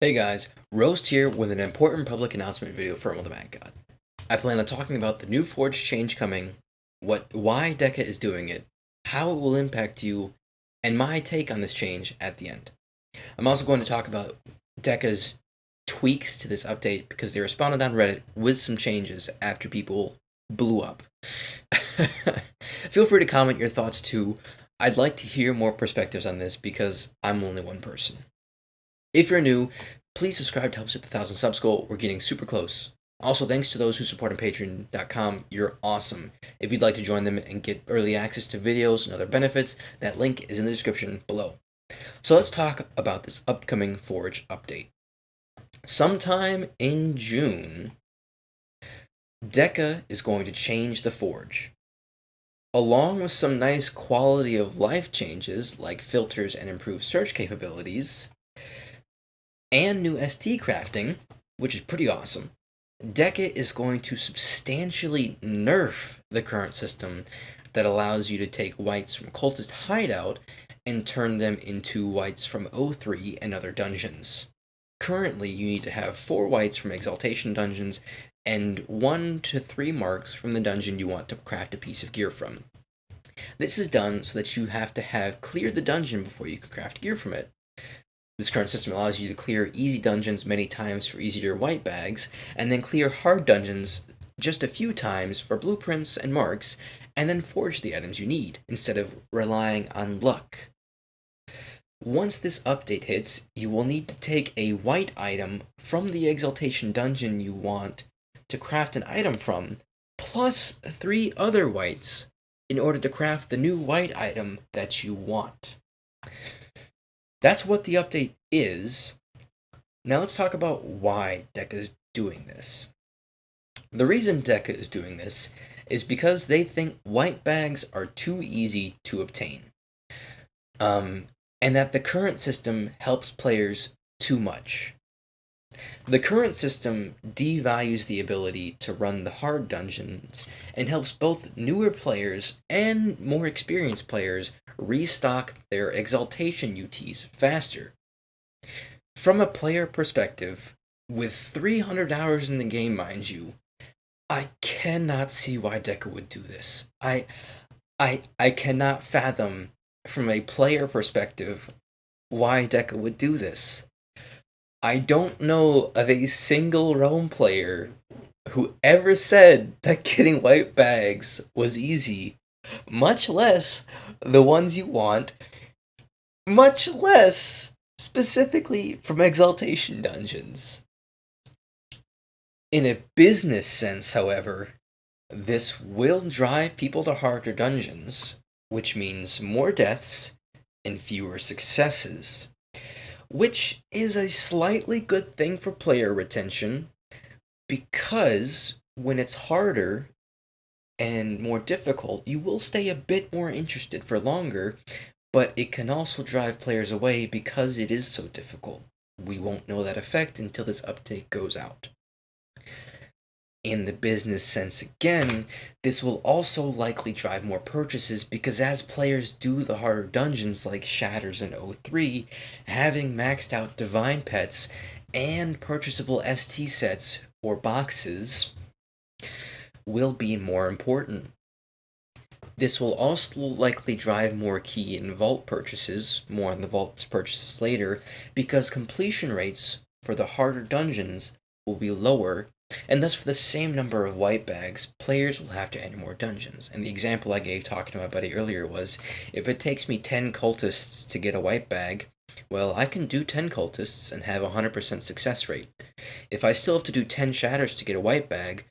Hey guys, Roast here with an important public announcement video for the Mad God. I plan on talking about the new Forge change coming, why DECA is doing it, how it will impact you, and my take on this change at the end. I'm also going to talk about DECA's tweaks to this update because they responded on Reddit with some changes after people blew up. Feel free to comment your thoughts too. I'd like to hear more perspectives on this because I'm only one person. If you're new, please subscribe to help us hit the 1,000 subs goal. We're getting super close. Also, thanks to those who support on patreon.com. You're awesome. If you'd like to join them and get early access to videos and other benefits, that link is in the description below. So let's talk about this upcoming Forge update. Sometime in June, DECA is going to change the Forge. Along with some nice quality of life changes like filters and improved search capabilities, and new ST crafting, which is pretty awesome, DECA is going to substantially nerf the current system that allows you to take whites from Cultist Hideout and turn them into whites from O3 and other dungeons. Currently, you need to have 4 whites from Exaltation dungeons and 1 to 3 marks from the dungeon you want to craft a piece of gear from. This is done so that you have to have cleared the dungeon before you can craft gear from it. This current system allows you to clear easy dungeons many times for easier white bags, and then clear hard dungeons just a few times for blueprints and marks, and then forge the items you need, instead of relying on luck. Once this update hits, you will need to take a white item from the Exaltation dungeon you want to craft an item from, plus 3 other whites, in order to craft the new white item that you want. That's what the update is. Now let's talk about why DECA is doing this. The reason DECA is doing this is because they think white bags are too easy to obtain. And that the current system helps players too much. The current system devalues the ability to run the hard dungeons and helps both newer players and more experienced players restock their Exaltation UTs faster. From a player perspective, with 300 hours in the game, mind you, I cannot see why DECA would do this. I cannot fathom, from a player perspective, why DECA would do this. I don't know of a single Realm player who ever said that getting white bags was easy, much less the ones you want, much less specifically from Exaltation dungeons. In a business sense, however, this will drive people to harder dungeons, which means more deaths and fewer successes, which is a slightly good thing for player retention, because when it's harder and more difficult, you will stay a bit more interested for longer, but it can also drive players away because it is so difficult. We won't know that effect until this update goes out. In the business sense again, this will also likely drive more purchases because as players do the harder dungeons like Shatters and O3, having maxed out Divine Pets and purchasable ST sets or boxes will be more important. This will also likely drive more key and vault purchases, more on the vault purchases later, because completion rates for the harder dungeons will be lower, and thus for the same number of white bags, players will have to enter more dungeons. And the example I gave talking to my buddy earlier was, if it takes me 10 cultists to get a white bag, well, I can do 10 cultists and have a 100% success rate. If I still have to do 10 shatters to get a white bag,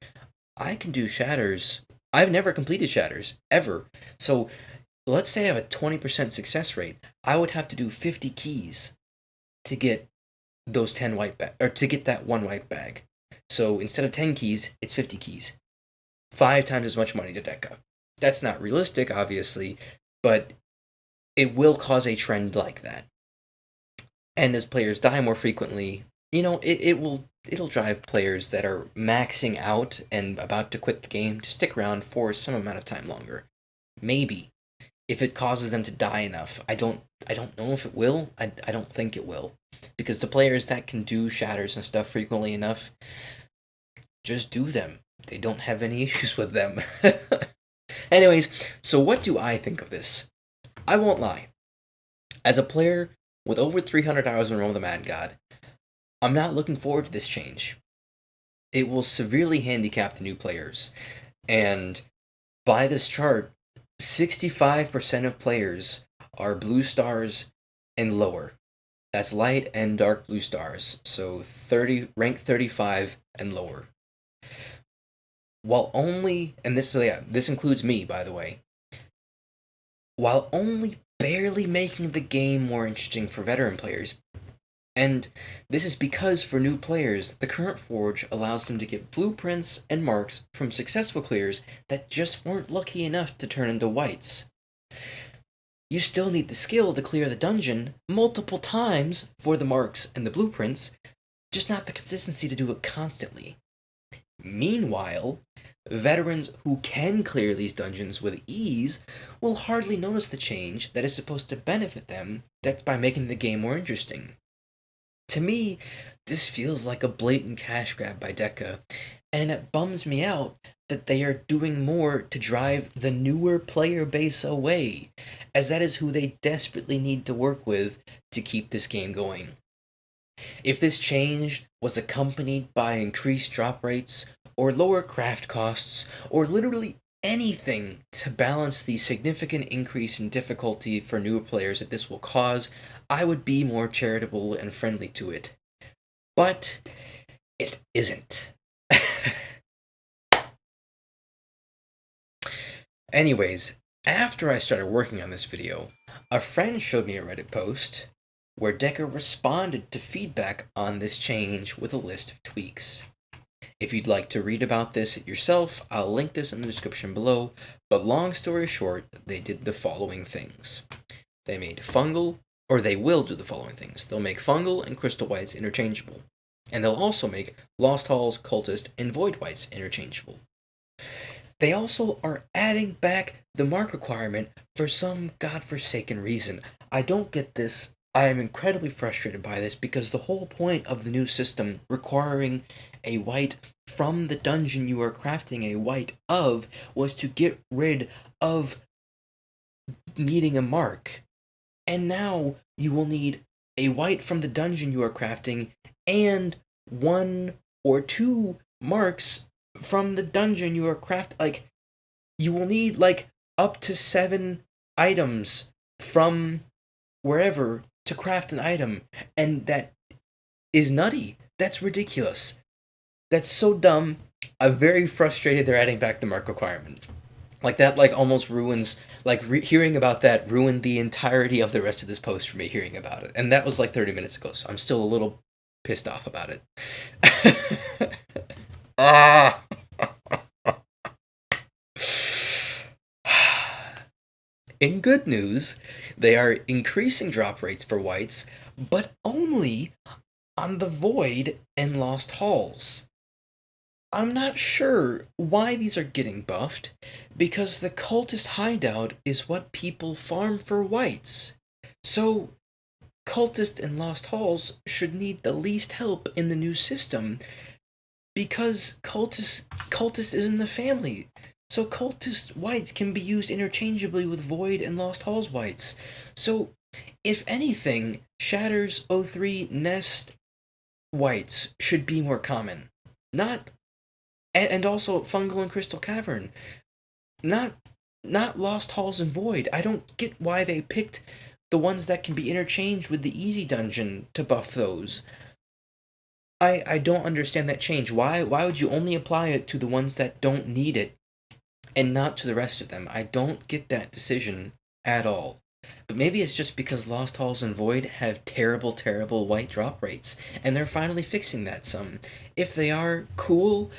I can do shatters. I've never completed shatters, ever. So let's say I have a 20% success rate. I would have to do 50 keys to get those 10 white bag, or to get that one white bag. So instead of 10 keys, it's 50 keys. 5 times as much money to DECA. That's not realistic, obviously, but it will cause a trend like that. And as players die more frequently, it'll drive players that are maxing out and about to quit the game to stick around for some amount of time longer. Maybe. If it causes them to die enough. I don't I don't know if it will. I don't think it will. Because the players that can do shatters and stuff frequently enough, just do them. They don't have any issues with them. Anyways, so what do I think of this? I won't lie. As a player with over 300 hours in Realm of the Mad God, I'm not looking forward to this change. It will severely handicap the new players. And by this chart, 65% of players are blue stars and lower. That's light and dark blue stars. So rank 35 and lower. While only, and this includes me, by the way, while only barely making the game more interesting for veteran players. And this is because for new players, the current Forge allows them to get blueprints and marks from successful clears that just weren't lucky enough to turn into whites. You still need the skill to clear the dungeon multiple times for the marks and the blueprints, just not the consistency to do it constantly. Meanwhile, veterans who can clear these dungeons with ease will hardly notice the change that is supposed to benefit them, that's by making the game more interesting. To me, this feels like a blatant cash grab by DECA, and it bums me out that they are doing more to drive the newer player base away, as that is who they desperately need to work with to keep this game going. If this change was accompanied by increased drop rates, or lower craft costs, or literally anything to balance the significant increase in difficulty for newer players that this will cause, I would be more charitable and friendly to it. But it isn't. Anyways, after I started working on this video, a friend showed me a Reddit post where DECA responded to feedback on this change with a list of tweaks. If you'd like to read about this yourself, I'll link this in the description below, but long story short, they did the following things. They will do the following things. They'll make fungal and crystal whites interchangeable, and they'll also make Lost Halls, Cultist, and Void whites interchangeable. They also are adding back the mark requirement for some godforsaken reason. I don't get this. I am incredibly frustrated by this because the whole point of the new system requiring a white from the dungeon you are crafting a white of was to get rid of needing a mark. And now you will need a white from the dungeon you are crafting and 1 or 2 marks from the dungeon you are crafting. You will need up to 7 items from wherever to craft an item, and that is nutty. That's ridiculous. That's so dumb. I'm very frustrated they're adding back the mark requirement. That almost ruins, hearing about that ruined the entirety of the rest of this post for me hearing about it. And that was 30 minutes ago, so I'm still a little pissed off about it. Ah! In good news, they are increasing drop rates for whites, but only on the Void and Lost Halls. I'm not sure why these are getting buffed, because the Cultist hideout is what people farm for whites. So, Cultist and Lost Halls should need the least help in the new system, because Cultist is in the family. So Cultist whites can be used interchangeably with Void and Lost Halls whites. So, if anything, Shatters 03 Nest whites should be more common. And also Fungal and Crystal Cavern. Not Lost Halls and Void. I don't get why they picked the ones that can be interchanged with the Easy Dungeon to buff those. I don't understand that change. Why would you only apply it to the ones that don't need it and not to the rest of them? I don't get that decision at all. But maybe it's just because Lost Halls and Void have terrible, terrible white drop rates, and they're finally fixing that some. If they are, cool.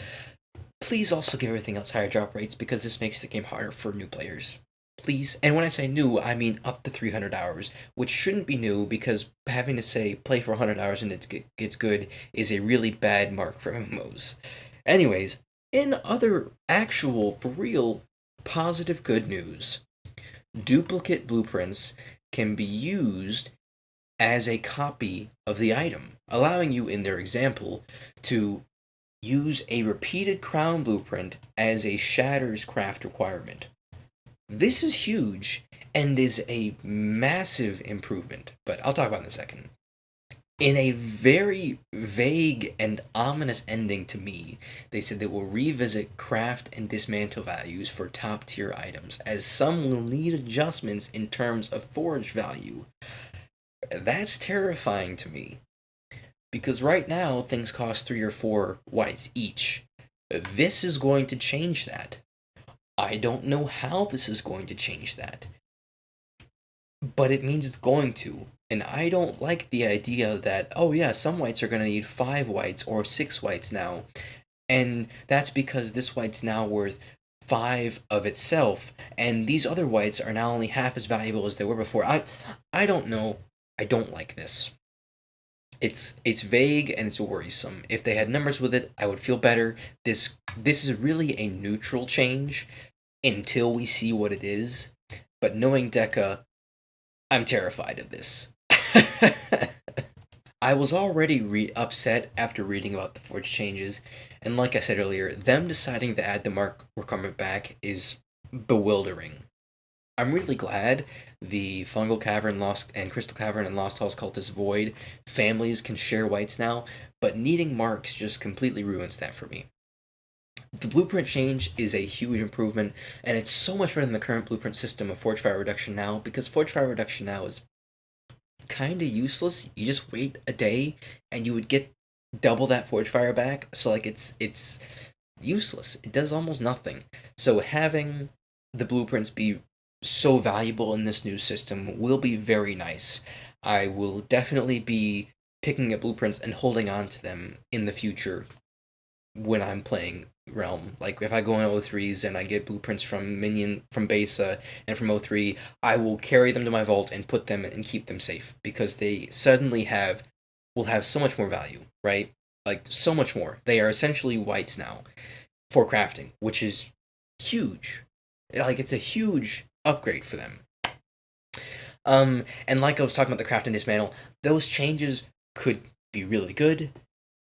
Please also give everything else higher drop rates, because this makes the game harder for new players. Please. And when I say new, I mean up to 300 hours, which shouldn't be new, because having to say play for 100 hours and it gets good is a really bad mark for MMOs. Anyways, in other actual, for real, positive good news, duplicate blueprints can be used as a copy of the item, allowing you, in their example, to use a repeated crown blueprint as a Shatters craft requirement. This is huge and is a massive improvement, but I'll talk about it in a second. In a very vague and ominous ending to me, they said they will revisit craft and dismantle values for top tier items, as some will need adjustments in terms of forge value. That's terrifying to me, because right now things cost 3 or 4 whites each. This is going to change that. I don't know how this is going to change that, but it means it's going to. And I don't like the idea that, oh yeah, some whites are going to need 5 whites or 6 whites now, and that's because this white's now worth 5 of itself, and these other whites are now only half as valuable as they were before. I don't know. I don't like this. It's vague and it's worrisome. If they had numbers with it, I would feel better. This is really a neutral change until we see what it is. But knowing DECA, I'm terrified of this. I was already upset after reading about the forge changes, and like I said earlier, them deciding to add the mark requirement back is bewildering. I'm really glad the Fungal Cavern Lost and Crystal Cavern and Lost Halls Cultist Void families can share whites now, but needing marks just completely ruins that for me. The blueprint change is a huge improvement, and it's so much better than the current blueprint system of Forge Fire Reduction now, because Forge Fire Reduction now is kind of useless. You just wait a day, and you would get double that Forge Fire back, so like it's useless. It does almost nothing. So having the blueprints be so valuable in this new system will be very nice. I will definitely be picking up blueprints and holding on to them in the future when I'm playing Realm. Like if I go in O3s and I get blueprints from Besa and from O3, I will carry them to my vault and put them and keep them safe, because they suddenly will have so much more value, right? Like so much more. They are essentially whites now for crafting, which is huge. Like it's a huge upgrade for them. And like I was talking about the craft and dismantle, those changes could be really good.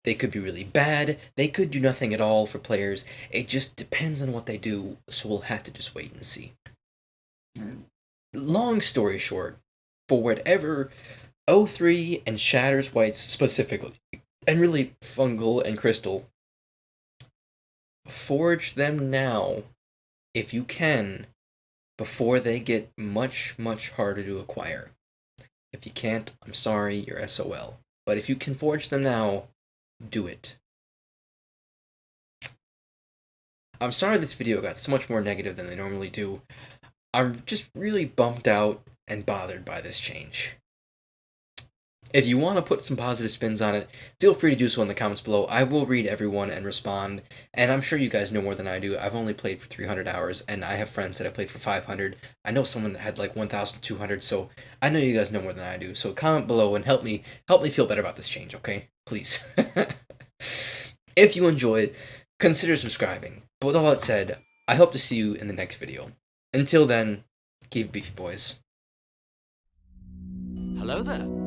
They could be really bad. They could do nothing at all for players. It just depends on what they do, so we'll have to just wait and see. Long story short, for whatever O3 and Shatters whites specifically, and really Fungal and Crystal, forge them now, if you can, before they get much, much harder to acquire. If you can't, I'm sorry, you're SOL. But if you can forge them now, do it. I'm sorry this video got so much more negative than they normally do. I'm just really bummed out and bothered by this change. If you want to put some positive spins on it, feel free to do so in the comments below. I will read everyone and respond, and I'm sure you guys know more than I do. I've only played for 300 hours, and I have friends that have played for 500. I know someone that had like 1,200, so I know you guys know more than I do. So comment below and help me feel better about this change, okay? Please. If you enjoyed, consider subscribing. But with all that said, I hope to see you in the next video. Until then, keep beefy, boys. Hello there.